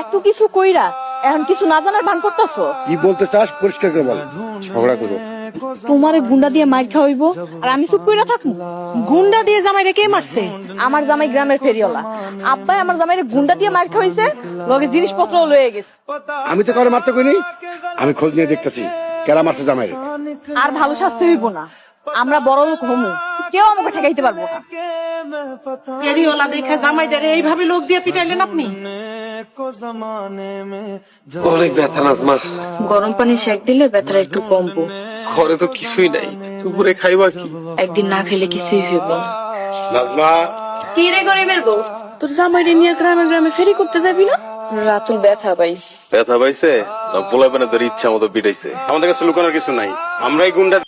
এত কিছু কইরা এখন কিছু না জানার ভান করতেছো? কি বলতে চাস পরিষ্কার করে বল। ঝগড়া করো। তোমারে গুন্ডা দিয়ে মাইর খাওয়াইবো আর আমি চুপ কইরা থাকবো? গুন্ডা দিয়ে জামাইরে কে মারছে? আমার জামাই গ্রামের ফেরিওয়ালা। আব্বাই আমার জামাইরে গুন্ডা দিয়ে মাইর খাওয়াইছে, লগে জিনিসপত্র লয়ে গেছে। আমি তো কারো মারতে কইনি, আমি খোঁজ নিয়ে দেখতেছি কেরা মারছে জামাইরে। আর ভালো শাস্তি হইব না, আমরা বড় লোক হমু, কেউ আমাকে ঠেকাইতে পারবো না। ফেরিওয়ালা দেখে জামাইটারে এইভাবে লোক দিয়ে পিটাইলেন আপনি? অনেক ব্যথা নাজমা। গরম পানি সেক দিলে ব্যথাটা একটু কমবো। ঘরে তো কিছুই নাই, দুপুরে খাইবা কি? একদিন না খেলে কিছুই হইব না। নাজমা, কি রে গরিবের বউ, তোর জামাইরে নিয়ে গ্রামে গ্রামে ফেরি করতে যাবি না? রাতুল ব্যথা পাইছে। ব্যথা পাইছে না পোলাপানে তোর ইচ্ছা মতো পিটাইছে? আমাদের কাছে লুকানোর কিছু নাই, আমরাই গুন্ডা।